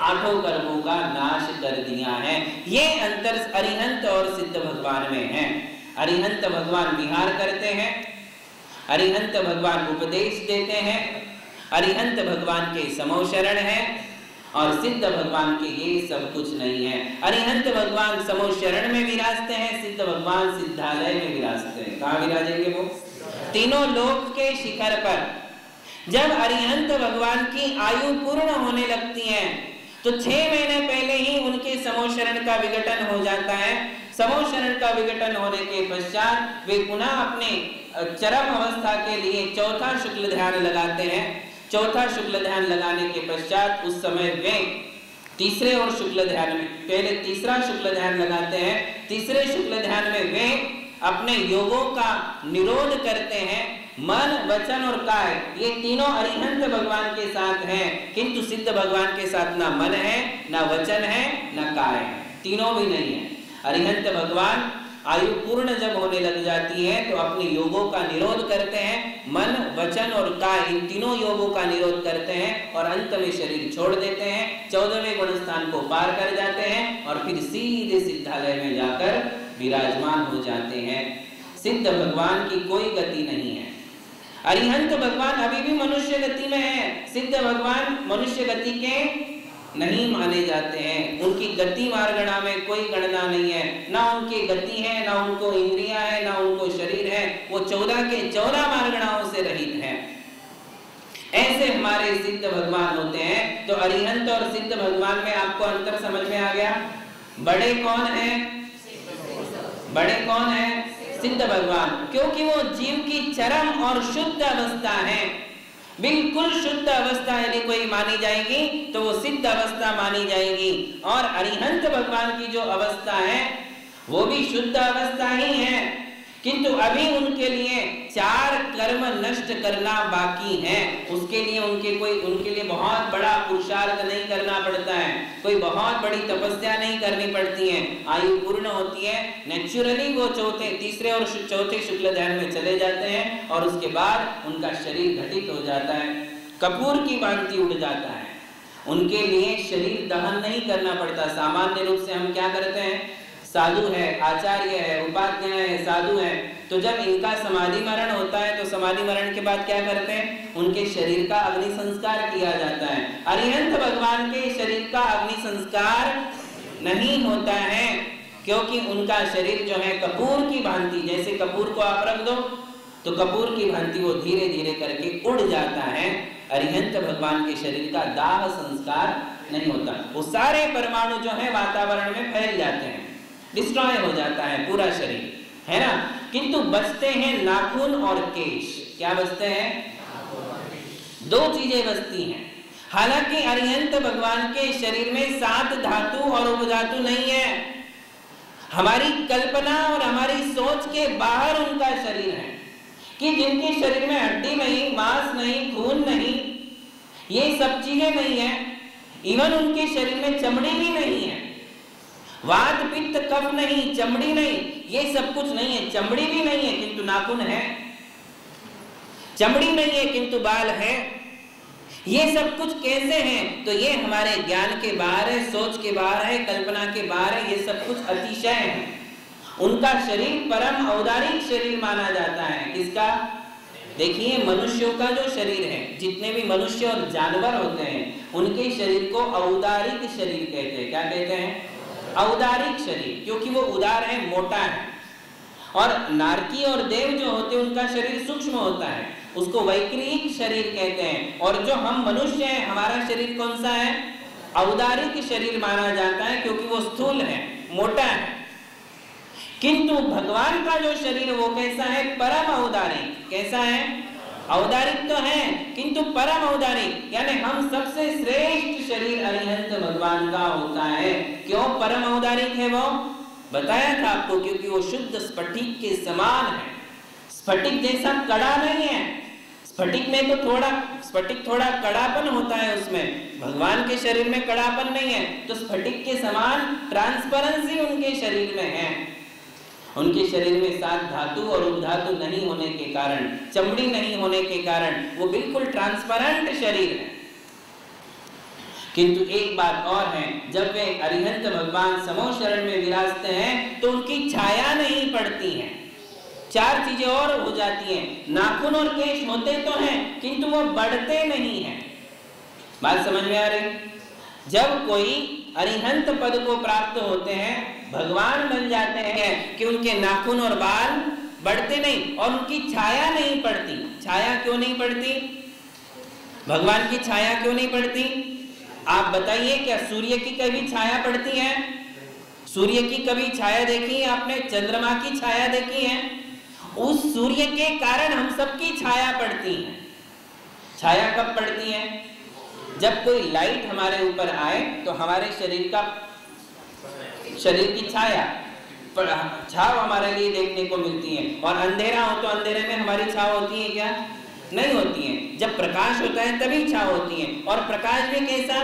8 कर्मों का नाश कर दिया है। ये अंतर अरिहंत और सिद्ध भगवान में है। अरिहंत भगवान विहार करते हैं, अरिहंत भगवान उपदेश देते हैं, अरिहंत भगवान के समोशरण है और सिद्ध भगवान के ये सब कुछ नहीं है। अरिहंत भगवान समोशरण में विराजते हैं, सिद्ध भगवान सिद्धालय में विराजते हैं। कहाँ विराजेंगे वो? तीनों लोक के शिखर पर। जब अरिहंत भगवान की आयु पूर्ण होने लगती है तो 6 महीने पहले ही उनके समोशरण का विघटन हो जाता है। समोशरण का विघटन होने के पश्चात वे पुनः अपने चरम अवस्था के लिए चौथा शुक्ल ध्यान लगाते हैं। चौथा शुक्ल ध्यान लगाने के पश्चात उस समय वे तीसरे और शुक्ल ध्यान में, पहले तीसरा शुक्ल ध्यान लगाते हैं, तीसरे शुक्ल ध्यान में वे अपने योगों का निरोध करते हैं। मन, वचन और काय ये तीनों अरिहंत भगवान के साथ हैं, किंतु सिद्ध भगवान के साथ ना मन है, ना वचन है, ना काय है, तीनों भी नहीं है। अरिहंत भगवान आयु पूर्ण जब होने लग जाती है तो अपने योगों का निरोध करते हैं। मन, वचन और काय इन तीनों योगों का निरोध करते हैं और अंत में शरीर छोड़ देते हैं, 14वें गुण स्थान को पार कर जाते हैं और फिर सीधे सिद्धालय में जाकर विराजमान हो जाते हैं। सिद्ध भगवान की कोई गति नहीं है। अरिहंत भगवान अभी भी मनुष्य गति में है, सिद्ध भगवान मनुष्य गति के नहीं माने जाते हैं। उनकी गति मार्गणा में कोई गणना नहीं है, ना उनकी गति है, ना उनको इंद्रियां है, ना उनको शरीर है। वो 14 के 14 मार्गणाओं से रहित हैं। ऐसे हमारे सिद्ध भगवान होते हैं। तो अरिहंत और सिद्ध भगवान में आपको अंतर समझ में आ गया। बड़े कौन हैं? बड़े कौन हैं? सिद्ध भगवान, क्योंकि वो जीव की चरम और शुद्ध अवस्था है। बिल्कुल शुद्ध अवस्था यदि कोई मानी जाएगी तो वो सिद्ध अवस्था मानी जाएगी। और अरिहंत भगवान की जो अवस्था है वो भी शुद्ध अवस्था ही है, किंतु अभी उनके लिए 4 कर्म नष्ट करना बाकी है। उसके लिए उनके लिए बहुत बड़ा पुरुषार्थ नहीं करना पड़ता है, कोई बहुत बड़ी तपस्या नहीं करनी पड़ती है। आयु पूर्ण होती है, नेचुरली वो तीसरे और चौथे शुक्ल ध्यान में चले जाते हैं और उसके बाद उनका शरीर घटित हो जाता है, कपूर की भांति उड़ जाता है। उनके लिए शरीर दहन नहीं करना पड़ता। सामान्य रूप से हम क्या करते हैं, साधु है, आचार्य है, उपाध्याय है, साधु है, तो जब इनका समाधि मरण होता है तो समाधि मरण के बाद क्या करते हैं, उनके शरीर का अग्नि संस्कार किया जाता है। अरिहंत भगवान के शरीर का अग्नि संस्कार नहीं होता है, क्योंकि उनका शरीर जो है कपूर की भांति, जैसे कपूर को आप रख दो तो कपूर की भांति वो धीरे धीरे करके उड़ जाता है। अरिहंत भगवान के शरीर का दाह संस्कार नहीं होता। वो सारे परमाणु जो है वातावरण में फैल जाते हैं, डिस्ट्रॉय हो जाता है पूरा शरीर, है ना। किंतु बचते हैं नाखून और केश। क्या बचते हैं? 2 चीजें बचती हैं। हालांकि अरिहंत भगवान के शरीर में 7 धातु और उपधातु नहीं है। हमारी कल्पना और हमारी सोच के बाहर उनका शरीर है कि जिनके शरीर में हड्डी नहीं, मांस नहीं, खून नहीं, ये सब चीजें नहीं है। इवन उनके शरीर में चमड़ी भी नहीं है, वात पित्त कफ नहीं, चमड़ी नहीं, ये सब कुछ नहीं है। चमड़ी भी नहीं है किंतु नाखून है, चमड़ी नहीं है किंतु बाल है। ये सब कुछ कैसे हैं? तो ये हमारे ज्ञान के बाहर है, सोच के बाहर है, कल्पना के बाहर है। ये सब कुछ अतिशय है। उनका शरीर परम औदारिक शरीर माना जाता है। किसका? देखिए, मनुष्यों का जो शरीर है, जितने भी मनुष्य और जानवर होते हैं उनके शरीर को औदारिक शरीर कहते हैं। क्या कहते हैं? औदारिक शरीर, क्योंकि वो उदार है, मोटा है। और नारकी और देव जो होते हैं उनका शरीर सूक्ष्म होता है, उसको वैक्रिक शरीर कहते हैं। और जो हम मनुष्य हैं, हमारा शरीर कौन सा है? औदारिक शरीर माना जाता है, क्योंकि वो स्थूल है, मोटा है। किंतु भगवान का जो शरीर वो कैसा है? परम औदारिक। कैसा है? औदारिक तो है किंतु परम औदारिक, यानी हम सबसे श्रेष्ठ शरीर अरिहंत भगवान का होता है। क्यों परम औदारिक है वो? बताया था आपको, क्योंकि वो शुद्ध स्फटिक के समान है। स्फटिक जैसा कड़ा नहीं है, स्फटिक में तो स्फटिक थोड़ा कड़ापन होता है उसमें, भगवान के शरीर में कड़ापन नहीं है। तो स्फटिक के समान ट्रांसपेरेंसी उनके शरीर में है। उनके शरीर में 7 धातु और उपधातु नहीं होने के कारण, चमड़ी नहीं होने के कारण वो बिल्कुल ट्रांसपेरेंट शरीर है। किंतु एक बात और है, जब वे अरिहंत भगवान समो शरण में विराजते हैं तो उनकी छाया नहीं पड़ती है। 4 चीजें और हो जाती हैं। नाखून और केश होते तो हैं किंतु वो बढ़ते नहीं हैं। बात समझ में आ रही? जब कोई अरिहंत पद को प्राप्त होते हैं, भगवान बन जाते हैं कि उनके नाखून और बाल बढ़ते नहीं और उनकी छाया नहीं पड़ती। छाया क्यों नहीं पड़ती? भगवान की छाया क्यों नहीं पड़ती? आप बताइए, क्या सूर्य की कभी छाया पड़ती है? सूर्य की कभी छाया देखी है आपने? चंद्रमा की छाया देखी है? उस सूर्य के कारण हम सबकी छाया पड़ती है। छाया कब पड़ती है? जब कोई लाइट हमारे ऊपर आए तो हमारे शरीर की छाव हमारे लिए देखने को मिलती है। और अंधेरा हो तो अंधेरे में हमारी छाव होती है क्या? नहीं होती है। जब प्रकाश होता है तभी छाव होती है। और प्रकाश भी कैसा?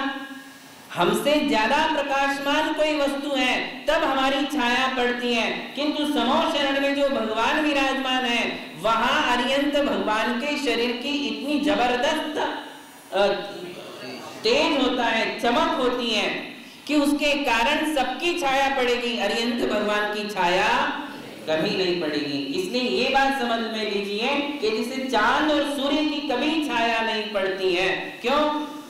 हमसे ज्यादा प्रकाशमान कोई वस्तु है तब हमारी छाया पड़ती है। किंतु समो शरण में जो भगवान विराजमान है, वहां अरिहंत भगवान के शरीर की इतनी जबरदस्त तेज होता है, चमक होती है कि उसके कारण सबकी छाया पड़ेगी, अरिहंत भगवान की छाया कभी नहीं पड़ेगी। इसलिए ये बात समझ में लीजिए कि जिसे चांद और सूर्य की कभी छाया नहीं पड़ती है। क्यों?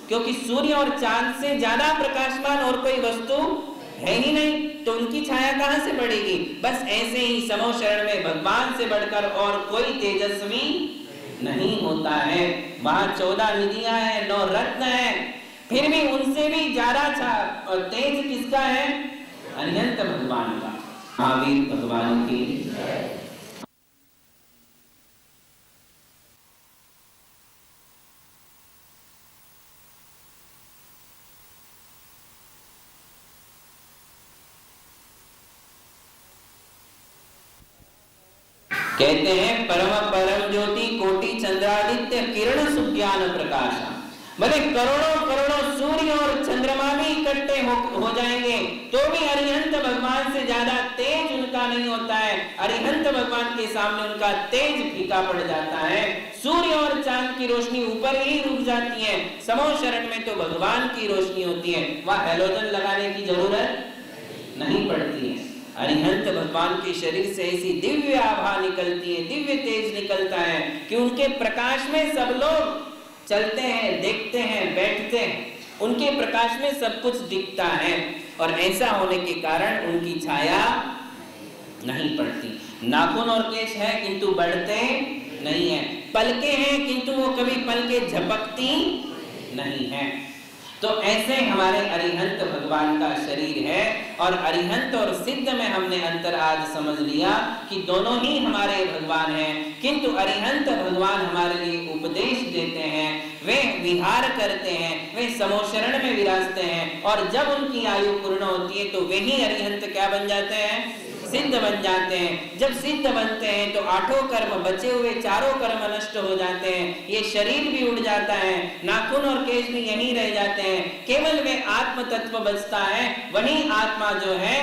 क्योंकि सूर्य और चांद से ज्यादा प्रकाशमान और कोई वस्तु है ही नहीं, तो उनकी छाया कहां से पड़ेगी? बस ऐसे ही समो शरण में भगवान से बढ़कर और कोई तेजस्वी नहीं होता है। वहां 14 निधियां हैं, 9 रत्न हैं, फिर भी उनसे भी ज्यादा तेज किसका है? अरिहंत भगवान का। महावीर भगवान की कहते हैं परम ज्योति कोटि चंद्रादित्य किरण सुज्ञान प्रकाशा। भले करोड़ों सूर्य और चंद्रमा भी इकट्ठे हो जाएंगे तो भी अरिहंत भगवान से ज्यादा तेज उनका नहीं होता है। अरिहंत भगवान के सामने उनका तेज फीका पड़ जाता है। सूर्य और चांद की रोशनी ऊपर ही रुक जाती है। समो शरण में तो भगवान की रोशनी होती है, वहां हैलोजन लगाने की जरूरत नहीं पड़ती है। अरिहंत भगवान के शरीर से ऐसी दिव्य आभा निकलती है, दिव्य तेज निकलता है कि उनके प्रकाश में सब लोग चलते हैं, देखते हैं, बैठते हैं। उनके प्रकाश में सब कुछ दिखता है और ऐसा होने के कारण उनकी छाया नहीं पड़ती। नाखून और केश है किंतु बढ़ते नहीं है। पलके हैं किंतु वो कभी पलके झपकती नहीं है। तो ऐसे हमारे अरिहंत भगवान का शरीर है। और अरिहंत और सिद्ध में हमने अंतर आज समझ लिया कि दोनों ही हमारे भगवान हैं, किंतु अरिहंत भगवान हमारे लिए उपदेश देते हैं, वे विहार करते हैं, वे समोशरण में विराजते हैं। और जब उनकी आयु पूर्ण होती है तो वे ही अरिहंत क्या बन जाते हैं? सिद्ध बन जाते हैं। जब सिद्ध बनते हैं तो 8 कर्म, बचे हुए 4 कर्म नष्ट हो जाते हैं। ये शरीर भी उड़ जाता है, नाखून और केश भी यहीं रह जाते हैं, केवल वे आत्म तत्व बचता है। वही आत्मा जो है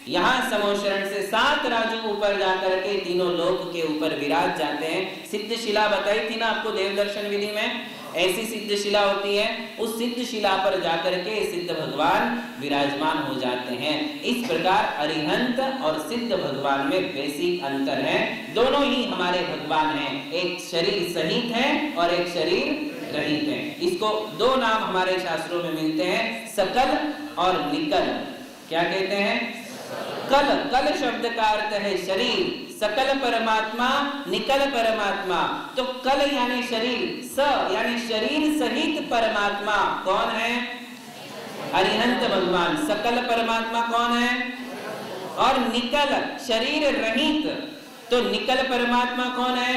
यहाँ समोशरण से 7 राजू ऊपर जाकर के तीनों लोक के ऊपर विराज जाते हैं। सिद्ध शिला बताई थी ना आपको देव दर्शन विधि में, ऐसी सिद्ध शिला होती है। उस सिद्ध शिला पर जाकर के सिद्ध भगवान विराजमान हो जाते हैं। इस प्रकार अरिहंत और सिद्ध भगवान में बेसिक अंतर है। दोनों ही हमारे भगवान हैं, एक शरीर सहित है और एक शरीर रहित है। इसको 2 नाम हमारे शास्त्रों में मिलते हैं, सकल और निकल। क्या कहते हैं? कल शब्द का अर्थ है शरीर, सकल परमात्मा, निकल परमात्मा। तो कल यानी शरीर, स यानी शरीर सहित परमात्मा कौन है? अरिहंत भगवान। सकल परमात्मा कौन है? और निकल शरीर रहित, तो निकल परमात्मा कौन है?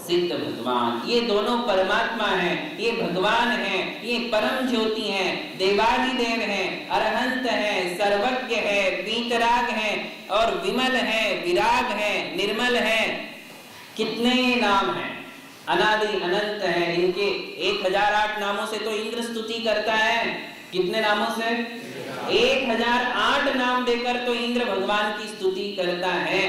सिद्ध भगवान। ये दोनों परमात्मा हैं, ये भगवान हैं, ये परम ज्योति हैं, देवादिदेव हैं, अरहंत हैं, सर्वज्ञ है, वीतराग है और विमल है, विराग है, निर्मल है। कितने नाम हैं? अनादि अनंत है। इनके 1008 नामों से तो इंद्र स्तुति करता है। कितने नामों से? 1008 नाम देकर तो इंद्र भगवान की स्तुति करता है।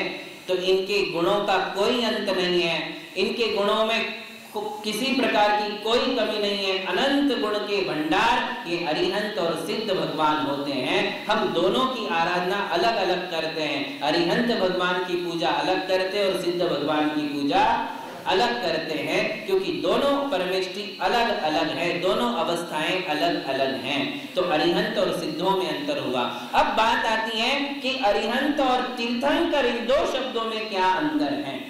तो इनके गुणों का कोई अंत नहीं है, इनके गुणों में किसी प्रकार की कोई कमी नहीं है। अनंत गुण के भंडार ये अरिहंत और सिद्ध भगवान होते हैं। हम दोनों की आराधना अलग अलग करते हैं। अरिहंत भगवान की पूजा अलग करते हैं और सिद्ध भगवान की पूजा अलग करते हैं, क्योंकि दोनों परमेष्टि अलग अलग है, दोनों अवस्थाएं अलग अलग हैं। तो अरिहंत और सिद्धों में अंतर हुआ। अब बात आती है कि अरिहंत और तीर्थंकर इन दो शब्दों में क्या अंतर है।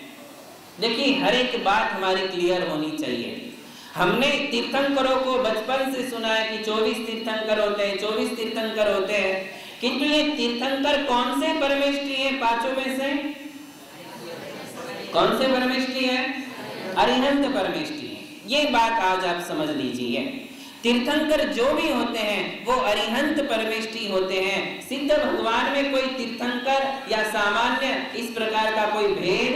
देखिए, हर एक बात हमारी क्लियर होनी चाहिए। हमने तीर्थंकरों को बचपन से सुना है कि 24 तीर्थंकर होते हैं, 24 तीर्थंकर होते हैं, किंतु ये तीर्थंकर कौन से परमेष्टि है? पांचों में से कौन से परमेष्टि है? अरिहंत परमेष्टि है। ये बात आज आप समझ लीजिए। तीर्थंकर जो भी होते हैं वो अरिहंत परमेष्टि होते हैं। सिद्ध भगवान में कोई तीर्थंकर या सामान्य इस प्रकार का कोई भेद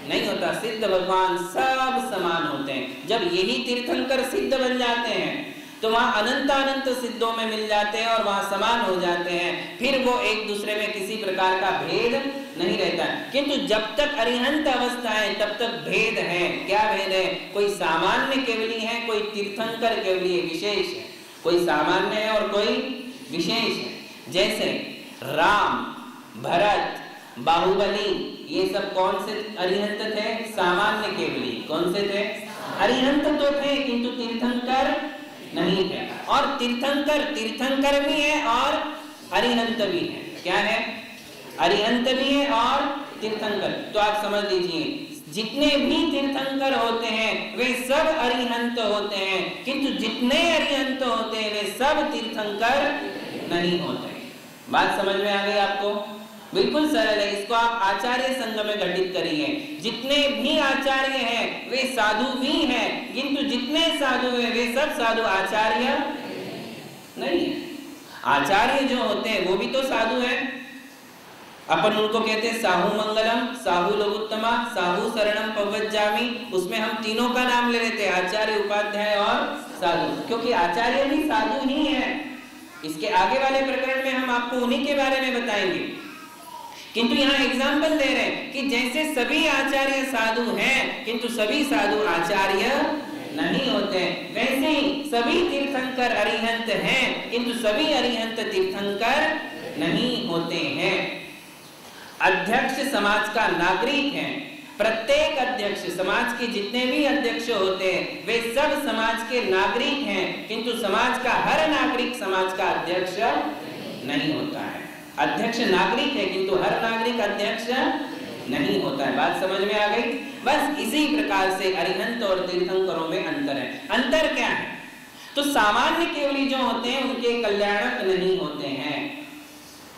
नहीं होता। सिद्ध भगवान सब समान होते हैं। जब यही तीर्थंकर सिद्ध बन जाते हैं तो वहां अनंत सिद्धों में मिल जाते हैं और वहां समान हो जाते हैं। फिर वो एक दूसरे में किसी प्रकार का भेद नहीं रहता। किंतु जब तक अरिहंत अवस्था है तब तक भेद है। क्या भेद है? कोई सामान्य केवली है, कोई तीर्थंकर केवली विशेष है। कोई सामान्य है और कोई विशेष है। जैसे राम, भरत, बाहुबली, ये सब कौन से अरिहंत थे? सामान्य केवली। कौन से थे? अरिहंत तो थे किंतु तीर्थंकर नहीं थे। और तीर्थंकर भी है और अरिहंत भी है। क्या है? अरिहंत भी है और तीर्थंकर। तो आप समझ लीजिए, जितने भी तीर्थंकर होते हैं वे सब अरिहंत होते हैं, किंतु जितने अरिहंत होते हैं वे सब तीर्थंकर नहीं होते। बात समझ में आ गई आपको? बिल्कुल सरल है। इसको आप आचार्य संघ में घटित करिए। जितने भी आचार्य हैं वे साधु भी हैं, किंतु जितने साधु हैं वे सब साधु आचार्य नहीं है। आचार्य जो होते हैं वो भी तो साधु हैं। अपन उनको कहते हैं साहू मंगलम, साहू लघुत्तमा, साहू शरणम पवज्जामि। उसमें हम तीनों का नाम ले लेते हैं, आचार्य, उपाध्याय और साधु, क्योंकि आचार्य भी साधु ही है। इसके आगे वाले प्रकरण में हम आपको उन्हीं के बारे में बताएंगे। किंतु यहाँ एग्जाम्पल दे रहे हैं कि जैसे सभी आचार्य साधु हैं किंतु सभी साधु आचार्य नहीं होते, वैसे ही सभी तीर्थंकर अरिहंत हैं किंतु सभी अरिहंत तीर्थंकर नहीं होते हैं। अध्यक्ष समाज का नागरिक है। प्रत्येक अध्यक्ष, समाज के जितने भी अध्यक्ष होते हैं वे सब समाज के नागरिक हैं, किंतु समाज का हर नागरिक समाज का अध्यक्ष नहीं होता है। अध्यक्ष नागरिक है किंतु हर नागरिक अध्यक्ष नहीं होता है। बात समझ में आ गई? बस इसी प्रकार से अरिहंत और तीर्थंकरों में अंतर है। अंतर क्या है? तो सामान्य केवली जो होते हैं उनके कल्याणक नहीं होते हैं।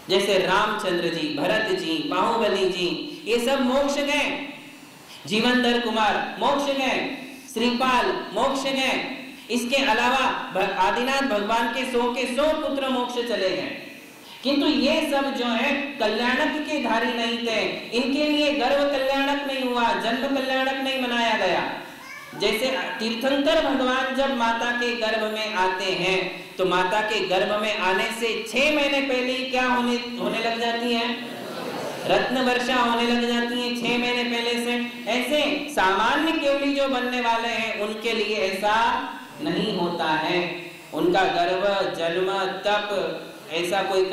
जैसे रामचंद्र जी, भरत जी, बाहुबली जी, ये सब मोक्ष गए। जीवनधर कुमार मोक्ष गए, श्रीपाल मोक्ष गए। इसके अलावा आदिनाथ भगवान के 100 पुत्र मोक्ष चले गए। किंतु ये सब जो है कल्याणक के धारी नहीं थे। इनके लिए गर्भ कल्याणक नहीं हुआ, जन्म कल्याणक नहीं मनाया गया। जैसे तीर्थंकर भगवान जब माता के गर्भ में आते हैं तो माता के गर्भ में आने से 6 महीने पहले ही क्या होने लग जाती है? रत्न वर्षा होने लग जाती है 6 महीने पहले से। ऐसे सामान्य केवली जो बनने वाले हैं उनके लिए ऐसा नहीं होता है। उनका गर्भ, जन्म, तप, ऐसा कोई